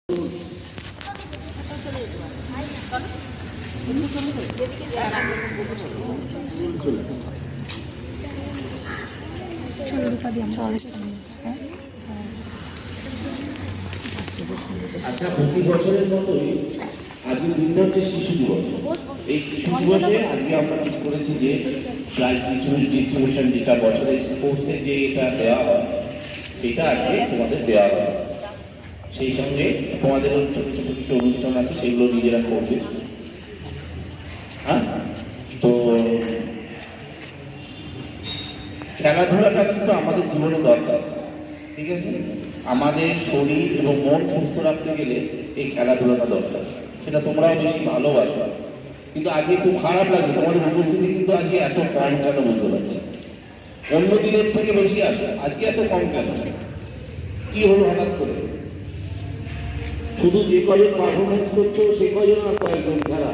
আচ্ছা, প্রতি বছরের মতোই আজকের দিনটা হচ্ছে শিশু দিবস। এই শিশু দিবসে আজকে আমরা ঠিক করেছি যে প্রাইজ ডিস্ট্রিবিউশন যেটা বছরের স্পোর্টসে যে এটা দেওয়া হয় সেটা আজকে তোমাদের দেওয়া হয়। সেই সঙ্গে তোমাদের ছোট ছোট কিছু অনুষ্ঠান আছে, সেগুলো নিজেরা করবে। হ্যাঁ, তো খেলাধুলাটা কিন্তু আমাদের জীবনে দরকার, ঠিক আছে? আমাদের শরীর এবং মন সুস্থ রাখতে গেলে এই খেলাধুলাটা দরকার। সেটা তোমরাও বেশি ভালোবাসো, কিন্তু আজকে খুব খারাপ লাগে তোমাদের উপস্থিতি কিন্তু আজকে এত কম কেন বুঝতে পারছি। অন্য দিনের থেকে বেশি আসে, আজকে এত কম কেন? কি হলো হঠাৎ করে? শুধু যে কজন পারফরমেন্স করছো সে কজন আর কয়েকজন খেলা,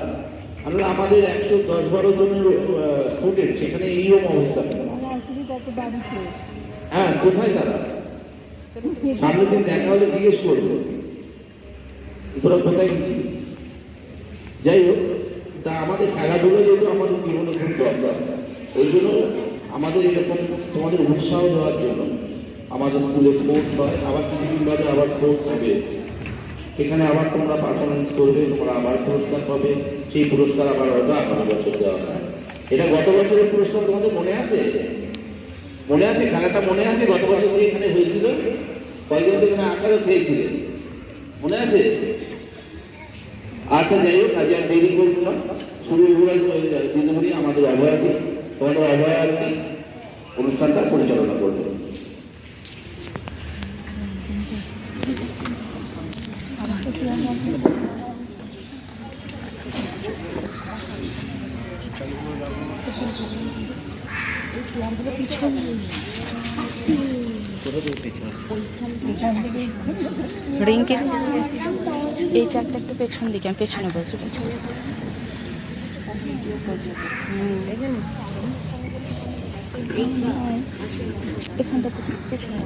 আমরা আমাদের 110-12 জনের স্টুডেন্ট, সেখানে এইরকম অবস্থা। হ্যাঁ, কোথায় তারা? সামনের দিন দেখা হলে জিজ্ঞেস করবো তোরা কোথায় গেছিলি। যাই হোক, তা আমাদের খেলাধুলো যেহেতু আমাদের জীবনে খুব দরকার, ওই জন্য আমাদের এরকম তোমাদের উৎসাহ দেওয়ার জন্য আমাদের স্কুলে স্পোর্টস হয়, আবার কিছুদিন বাদে আবার স্পোর্টস হবে, সেখানে আবার তোমরা পারফরমেন্স করবে, তোমরা আবার পুরস্কার পাবে। সেই পুরস্কার আবার হয়তো আগামী বছর দেওয়া হয়। এটা গত বছরের পুরস্কার তোমাদের মনে আছে? মনে আছে? খেলাটা মনে আছে? গত বছর যে এখানে হয়েছিল, কয়েকজন তো এখানে আসারও খেয়েছিলে, মনে আছে? আচ্ছা, যাই হোক, আজ আর দেরি করবো না, শুরু দিদিমণি আমাদের অভয়াকে, তোমাদের অভয়াকে অনুষ্ঠানটা পরিচালনা করবে। রিঙ্কের এই চারটা একটু পেছন দিকে, আমি পেছনে বসে এখানটা পেছনে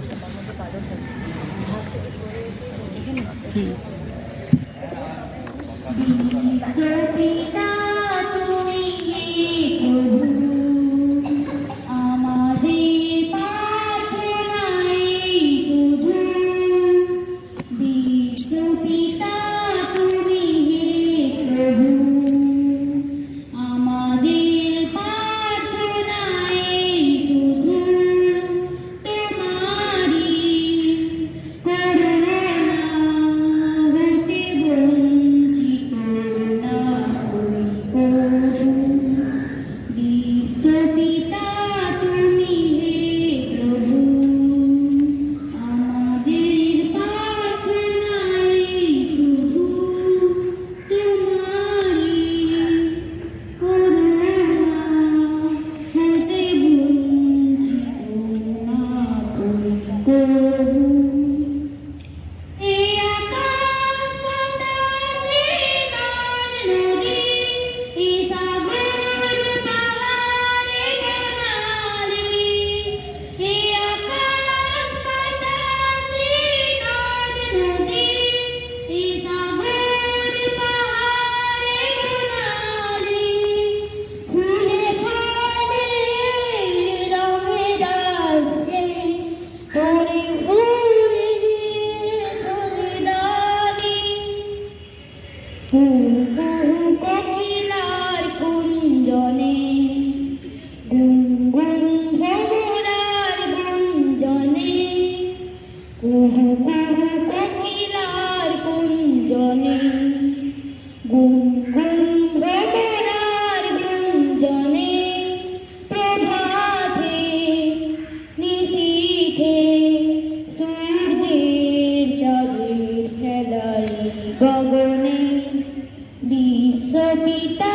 বিশ্বপিতা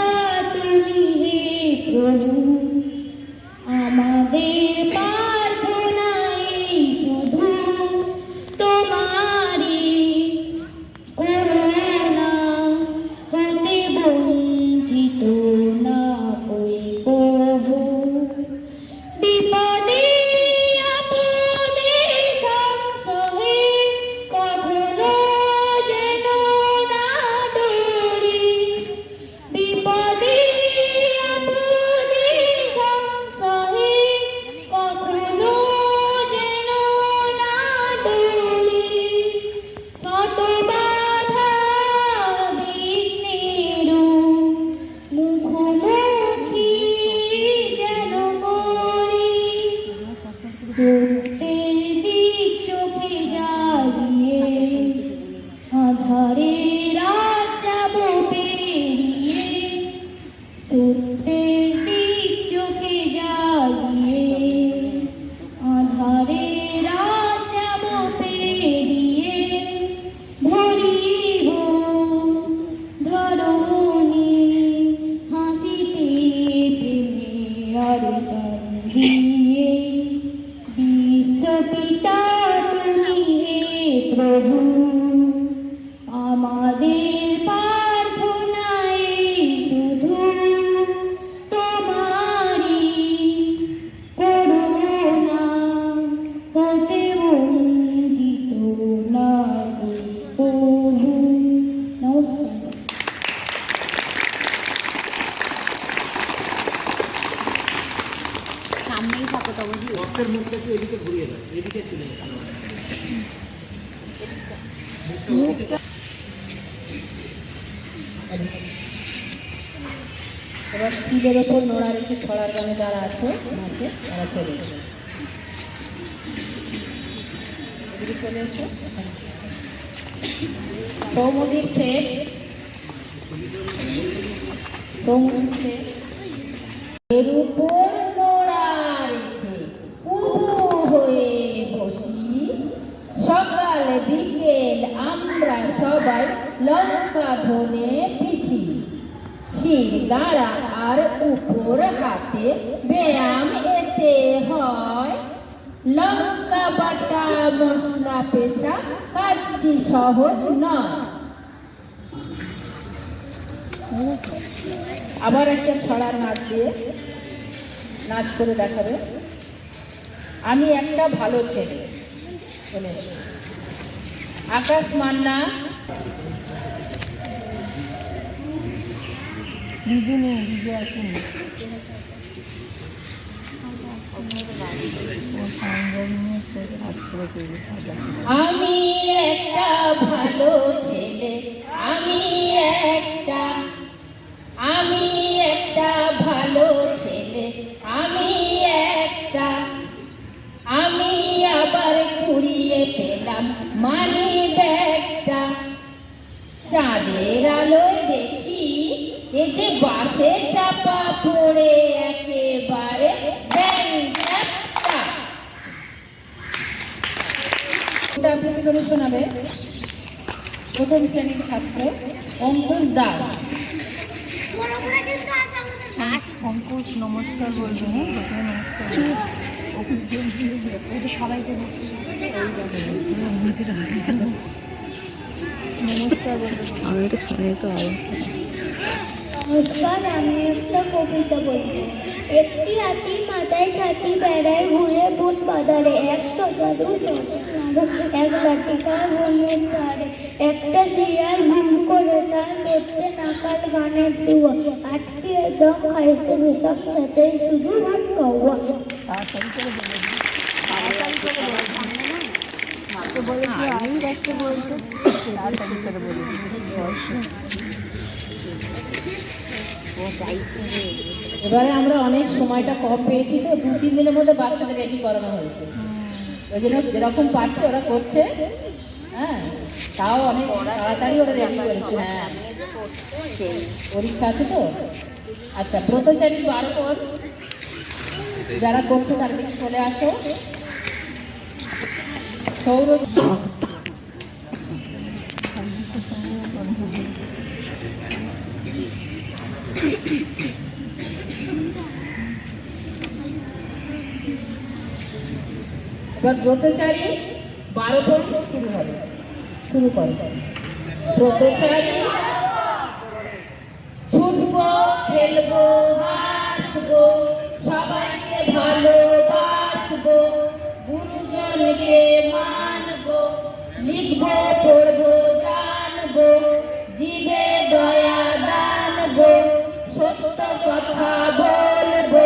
তুমি হে প্রভু, আমাদের প্রার্থনাই শুধু তোমারই করুণা, হতে বঞ্চিত না হই প্রভু। বিপদে আপদে সংশয়ে কখনো যেন আধারে রাত যাব পেরিয়ে সত্যের দিক চোখে জাগিয়ে আধারে রাত যাব পেরিয়ে ভরিব ধরণী হাসিতে প্রেমে আর গান দিয়ে বিশ্বপিতা তুমি হে প্রভু আমাদের প্রার্থনায় শুধু তোমারই করুণা হতে বঞ্চিত না প্রভু। নমস্কার। সামনেই থাকো তবে বক্সের মুখটা একটু এদিকে ঘুরিয়ে দাও, এদিকে তুলে দাও। এবার শিলের ওপর নোড়া রেখে ছড়ার গানে যারা আছে নাচে তারা চলে এসো, এদিকে চলে এসো। সৌমদীপ শেখ, সৌমদীপ শেখ এর উপর নোড়া রেখে উবু হয়ে বসি, সকাল বিকেল আমরা সবাই লঙ্কা ধনে পিসি, শির দাঁড়া আর উপর হাতে ব্যায়াম এতে হয়, লঙ্কা বাটা মশলা পেশা কাজটি সহজ নয়। আবার একটা ছড়ার নাচ দিয়ে নাচ করে দেখাবে। আমি একটা ভালো ছেলে, চলে এসো। আকাশ মান্না, বিজু নেই, বিজু আছে না। আমি একটা ভালো ছেলে, আমি একটা ভালো ছেলে, আমি একটা, আমি আবার কুড়িয়ে পেলাম মানি ব্যাগটা, চাঁদের আলোয় দেখি এ যে বাসে চাপা পড়ে একেবারে ব্যাংটা। আপনাকে করে শোনাবে প্রথম শ্রেণীর ছাত্র অঙ্কুশ দাস। অঙ্কুশ নমস্কার বলবে, হ্যাঁ নমস্কার সবাইকে নমস্কার বলবে। আমি এটা শুনে তো নমস্কার, আমি একটা কবিতা বলবো। একটি হাতি মাথায় ছাতি বেড়ায় ঘুরে বুট বাজারে, এক সজারু এক লাঠিকা বনের ধারে, একটা শিয়াল ভুল করে তার করতে নাকাল গানের দুয়া, আটকে দম খাইছে বিষম চাচাই শুধু ভাত খাওয়া। তাড়াতাড়ি করে বলে দিই, তাড়াতাড়ি করে বলেছি আমি দেখতে বলতে, তাড়াতাড়ি করে বলে দিই। এবারে আমরা অনেক সময়টা কম পেয়েছি, তো 2-3 দিনের মধ্যে বাচ্চাদের রেডি করানো হয়েছে, ওই জন্য যেরকম পারছে ওরা করছে। হ্যাঁ, তাও অনেক তাড়াতাড়ি ওরা রেডি করেছে। হ্যাঁ, পরীক্ষা আছে তো। আচ্ছা, ব্রতচারী 12 পর যারা করছো তার দিকে চলে আসো। সৌরভ এবার ব্রতচারী 12 পর শুরু হবে, শুরু করো। ব্রতচারী ছুটবো, খেলবো, হাসবো, সবাইকে ভালোবাসবো, গুরুজনকে মানবো, লিখবো, পড়বো, জানবো, জীবে দয়া দানবো, সত্য কথা বলবো,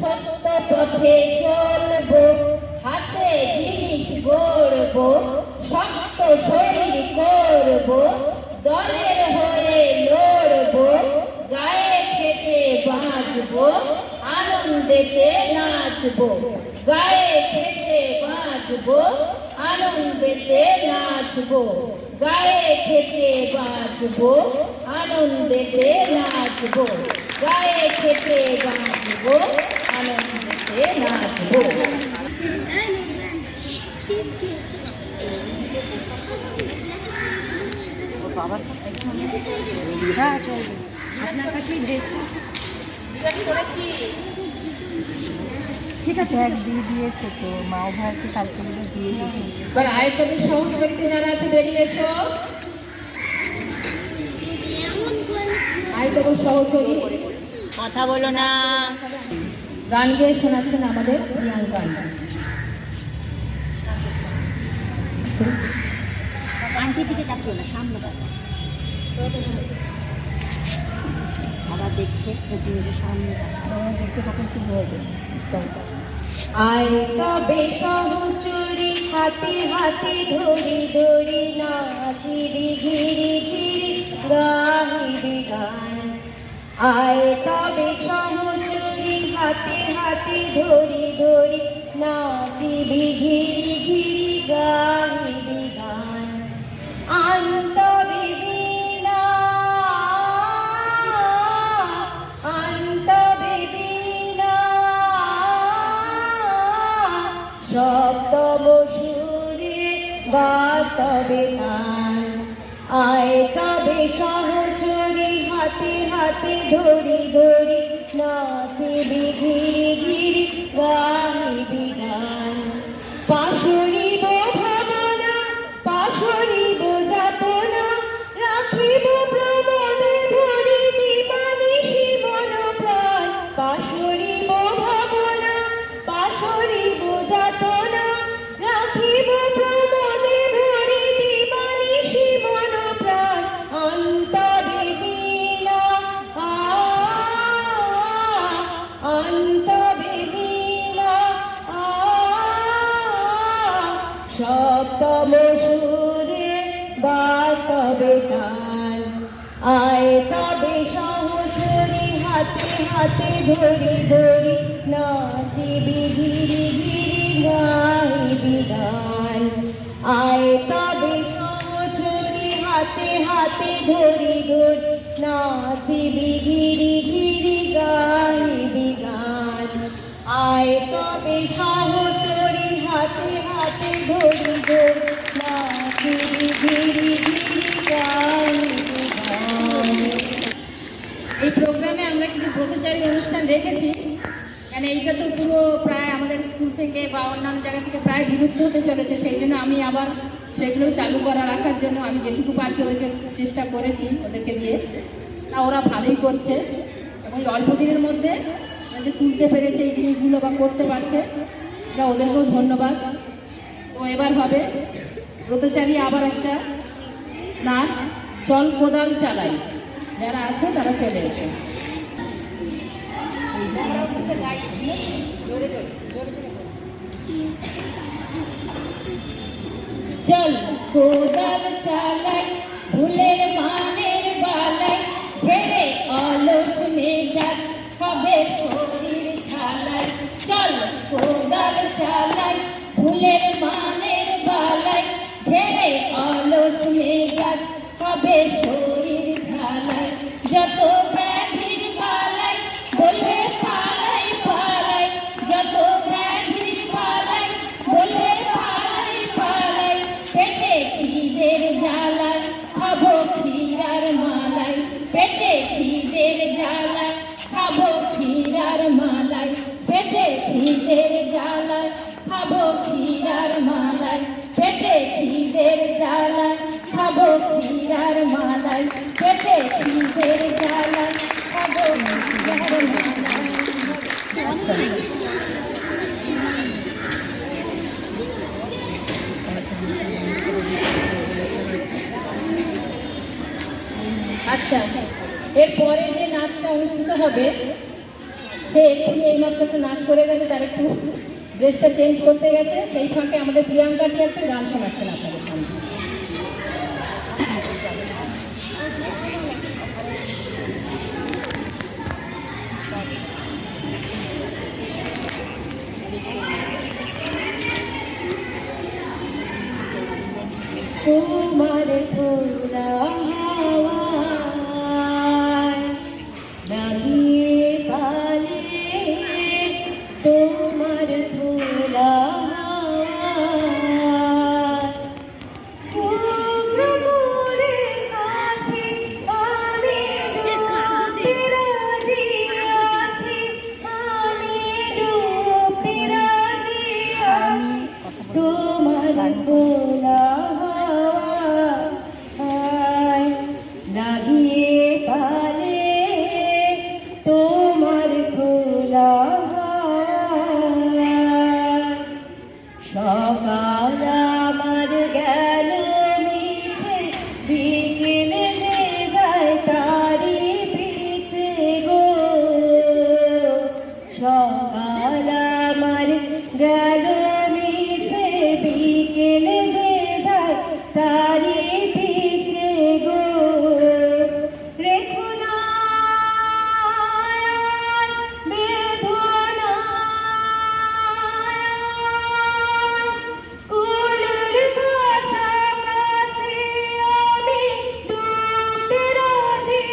সত্য পথে চলবো, হাতে জিনিস গড়বো, শক্ত শরীর করবো, দলের হয়ে লড়বো, গায়ে খেটে বাঁচবো, আনন্দেতে নাচবো, গায়ে খেটে বাঁচবো, আনন্দেতে নাচবো, গায়ে খেতে বাঁচবো, আনন্দেতে নাচবো, গায়ে খেতে বাঁচবো, আনন্দেতে নাচবো। ঠিক আছে, এক দিয়ে দিয়েছে তো, মাও ভাইকে কালকে বলে দিয়ে দিয়েছে। এবার আয়তনের সহজ ব্যক্তি যারা আছে বেরিয়ে এসো। আয়তন সহযোগী কথা বলো না। গান গেয়ে শোনাচ্ছেন আমাদের প্রিয়াঙ্কা। আন্টির দিকে তাকিও না, সামনে তাকাও। আবার দেখছে প্রতিনিধি সামনে দেখতে, তখন শুরু হয়ে যাবে। আয় তবে সহচরি হাতে হাতে ধরি ধরি নাচিরি ঘিরি ঘিরি গাহিরি গান। আয় তবে সহচরি হাতে হাতে ধরি ধরি নাচিরি ঘিরি ঘিরি গাহিরি গান। আন্তবিবীনা আন্তবিবীনা সপ্তম সুরে গাতবে গান। আয় তবে সহচরি হাতে হাতে ধরি ধরি নাচিবি ঘিরি ঘিরি গাহিবি গান। পাশরিব ভাবনা পাশরিব যাতনা রাখিব প্রমোদে ধরি দিবানিশি মন প্রাণ। পাশরিব ভাবনা পাশরিব যাতনা রাখিব প্রমোদে ধরি দিবানিশি মন প্রাণ। অন্তরে বীণা অন্তরে বীণা সপ্তম সুরে বাতবে গান। আয় তবে সহচরি হাতে হাতে ধরি ধরি নাচিবি ঘিরি ঘিরি গাহিবি গান। আয় তবে সহচরি হাতে হাতে ধরি ধরি নাচিবি ঘিরি ঘিরি গাহিবি গান। আয় তবে সহচরি হাতে হাতে ধরি ধরি নাচিবি ঘিরি ঘিরি গাহিবি গান। এই প্রোগ্রামে আমরা কিছু ব্রতচারী অনুষ্ঠান রেখেছি, কারণ এইটা তো পুরো প্রায় আমাদের স্কুল থেকে বা অন্যান্য জায়গা থেকে প্রায় বিলুপ্ত হতে চলেছে। সেই জন্য আমি আবার সেগুলো চালু করা রাখার জন্য আমি যেটুকু পারছি ওদেরকে চেষ্টা করেছি, ওদেরকে দিয়ে তা ওরা ভালোই করছে। এবং এই অল্প দিনের মধ্যে যে তুলতে পেরেছে এই জিনিসগুলো বা করতে পারছে, এটা ওদেরকেও ধন্যবাদ। তো এবার হবে ব্রতচারী আবার একটা নাচ, চল কোদাল চালাই। যারা আছে তারা চলে এসো। চল কোদাল চালাই ফুলের মানের বালাই, ছেড়ে অলস মেজাজ হবে শরীর ঝালাই। চল কোদাল চালাই ফুলের মানের বালাই, ছেড়ে অলস মেজাজ হবে শরীর ঝালাই। যত ব্যাধির পালাই বলে পালাই পালাই, যত ব্যাধির পালাই বলে পালাই পালাই। পেটে খিদের জ্বালাই খাবো ক্ষীরার মালাই, পেটে খিদের জ্বালাই খাবো ক্ষীরার মালাই, পেটে খিদের জ্বালাই খাবো ক্ষীরার মালাই, পেটে খিদের জ্বালাই খাবো ক্ষীরার মালাই, পেটে খিদের জ্বালাই খাবো ক্ষীরার মালাই। আচ্ছা, এরপরে যে নাচটা অনুষ্ঠিত হবে সে এক্ষুনি এইমাত্র একটা নাচ করে গেছে, তার একটু ড্রেসটা চেঞ্জ করতে গেছে। সেই ফাঁকে আমাদের প্রিয়াঙ্কাটি একটা গান শোনাচ্ছেন আপনাদের সামনে। তোমার খোলা হাওয়ায় লাগিয়ে পালে তোমার খোলা হাওয়ায় কুমড়োর কাছে আমি ডুবতে রাজি আছি, আমি ডুবতে রাজি আছি তোমার খোলা হাওয়ায় লাগিয়ে পালে তোমার খোলা হাওয়ায়। সকাল আমার গেল মিছে, বিকেল যে যায় তারি পিছে গো। সকাল আমার গেল মিছে, বিকেল যে যায় তারি পিছে গো। রেখো না বেদনা কুলের কাছাকাছি, আমি ডুবতে রাজি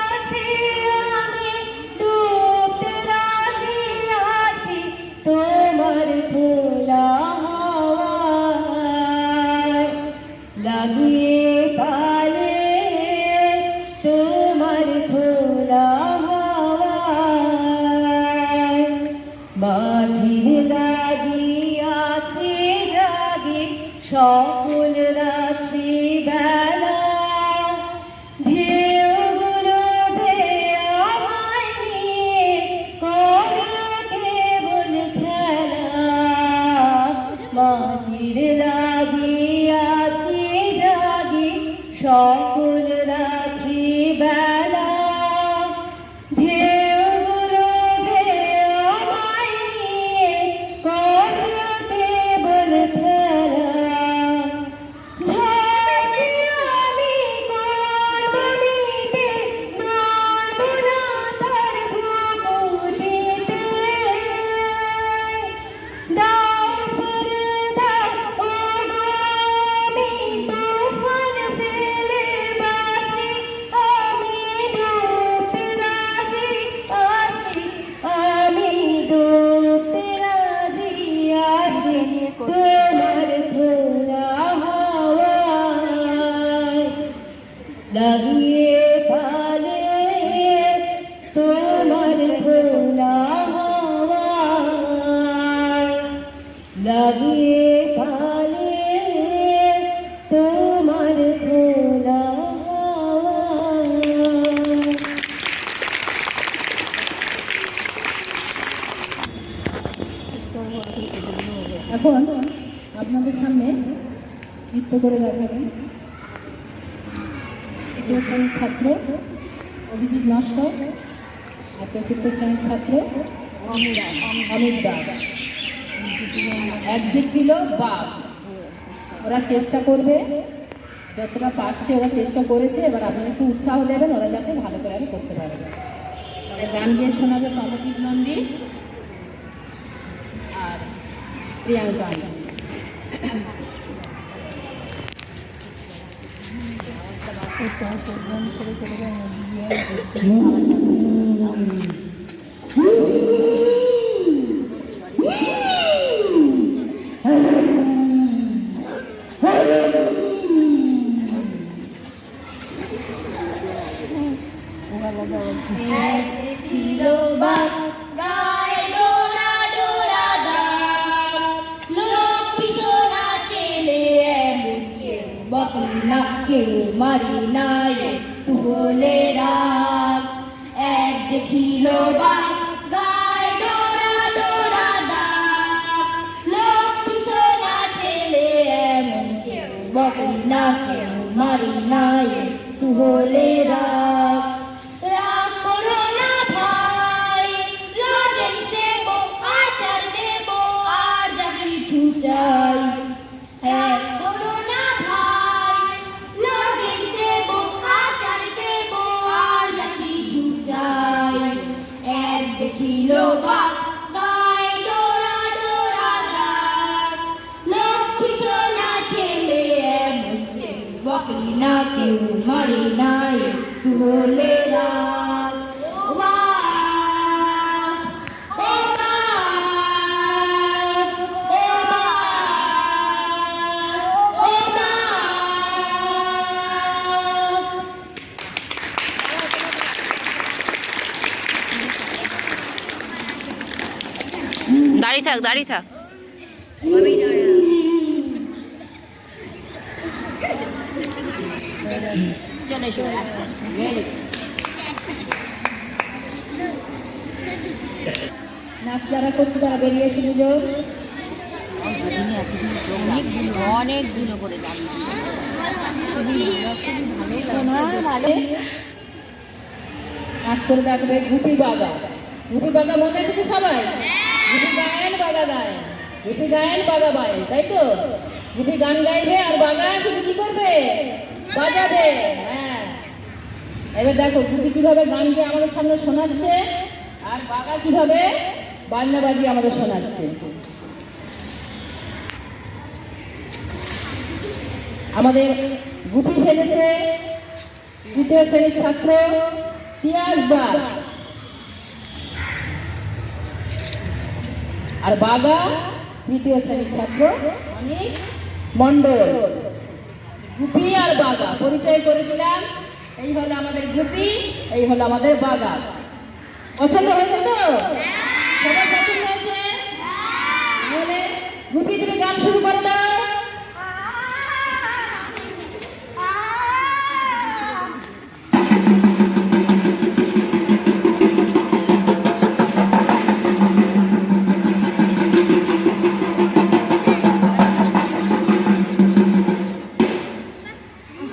আছি, আমি ডুবতে রাজি আছি তোমার খোলা হাওয়ায় লাগিয়ে পালে তোমার খোলা হাওয়ায়। মাঝির লাগিয়াছে জাগি সকল রাত্রি বেলা, ঢেউগুলো যে আমায় নিয়ে করে কেবল খেলা। মাঝির লাগিয়াছে জাগি সকল রাত্রি বেলা, ঢেউগুলো যে আমায় নিয়ে করে কেবল খেলা। ঝাঁকে আমি করব মিটে, নাড়ব না তার ভ্রুকুটিতে। দাও ছেড়ে দাও ও গো, আমি তুফান ফেলে বাঁচি, আমি ডুবতে রাজি আছি, আমি ডুবতে রাজি আছি তোমার খোলা হাওয়ায় লাগিয়ে পালে তোমার খোলা হাওয়ায় লাগিয়ে পালে তোমার খোলা হাওয়ায়। এখন আপনাদের সামনে নৃত্য করে দেখাবেন তৃতীয় শ্রেণীর ছাত্র অভিজিৎ নস্কর আর চতুর্থ শ্রেণীর ছাত্র অমিত দাস। এক যে ছিল বাপ, ওরা চেষ্টা করবে যতটা পারছে, ওরা চেষ্টা করেছে। এবার আপনি একটু উৎসাহ দেবেন ওরা যাতে ভালো করে আরো করতে পারে। গান গিয়ে শোনাবে কমজিৎ নন্দী আর প্রিয়াঙ্কা। ছিল বাস গায়ে ডোরা ডোরা দাগ, লক্ষ্মী সোনা ছেলে এমন কেউ বকি না, কেউ মারি না, একটু বলে রাখ। এক যে ছিল বাস গায়ে ডোরা ডোরা দাগ, লক্ষ্মী সোনা ছেলে এমন কেউ বকি না, কেউ মারি না, একটু বলে রাখ। রাগ করো না ভাই, লজেন্স দেবো, আচার দেবো, আর যা কিছু চাই। রাগ করো না ভাই, লজেন্স দেবো, আচার দেবো, আর যা কিছু চাই। এক যে ছিল বাপ গায়ে ডোরা ডোরা দাগ, লক্ষ্মী সোনা ছেলে এমন কেউ বকি না, হরি নাই তুলে রাখ ও মা ও মা ও মা ও মা দাঁড়িয়ে থাক, দাঁড়িয়ে থাক। নাচ যারা করছে তারা বেরিয়ে এসে দুজন অনেকগুলো করে দাঁড়িয়ে নাচ করে দেখবে গুপি বাগা। গুপি বাগা মনে আছে তো সবাই? গুপি গায়েন বাগা গায়েন, গুপি গায়েন বাগা বায়েন, তাই তো? গুপি গান গাইবে আর বাগা শুধু কি করবে? বাজাবে। হ্যাঁ, এবার দেখো গুপি কিভাবে গান গিয়ে আমাদের সামনে শোনাচ্ছে আর বাগা কিভাবে বাজনা বাজিয়ে আমাদের শোনাচ্ছে। আমাদের গুপি সেজেছে দ্বিতীয় শ্রেণীর ছাত্র পিয়াজ দাস, আর বাগা তৃতীয় শ্রেণীর ছাত্র অনিক মন্ডল। গুপি আর বাগা পরিচয় করে দিলাম। এই হলো আমাদের গুপি, এই হলো আমাদের বাগা। পছন্দ হয়েছে তো? সবার পছন্দ হয়েছে? তাহলে গুপি তুমি গান শুরু করে দাও।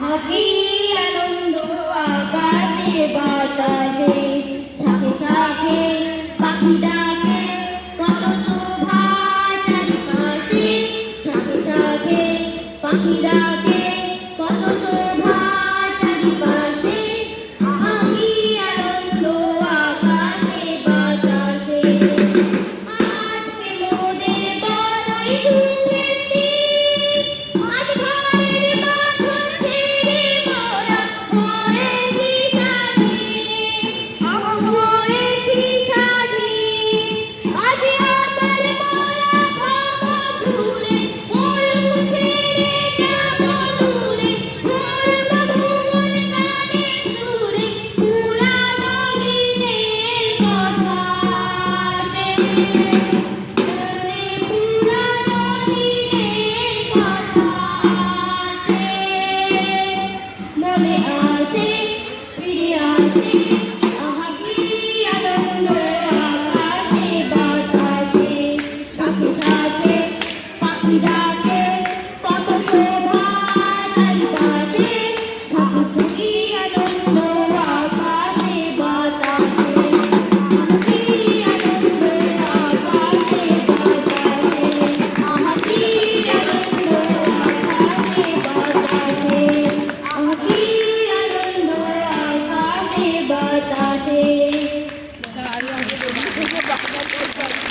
হাকি আনন্দ আকাশে বাতাসে থাকে থাকে পাখি ডাকে কত শোভা চারিপাশে থাকে থাকে পাখি ডাকে কত শোভা চারিপাশে হাকি আনন্দ আকাশে বাতাসে আজকে মোদের বড়ই সুখের দিন আজ ঘরের বাঁধন ছেড়ে মোরা হয়েছি স্বাধীন হয়েছি স্বাধীন আজ আবার মোরা খাবো ঘুরে মুলুক ছেড়ে যাবো দূরে করবো ভুবন গানের সুরে পুরানো দিনের কথা সে পুরানো দিনের কথা সে মনে আসে ফিরে আসে আহা কি আনন্দ আকাশে বাতাসে সাথে সাথে পাখি ডাকে কত শোভা চারিপাশে থাকে কি আনন্দ আকাশে বাতাসে কি আনন্দ আকাশে বাতাসে আমার কি আনন্দ আকাশে বাতাসে আমার কি আনন্দ আকাশে বাতাসে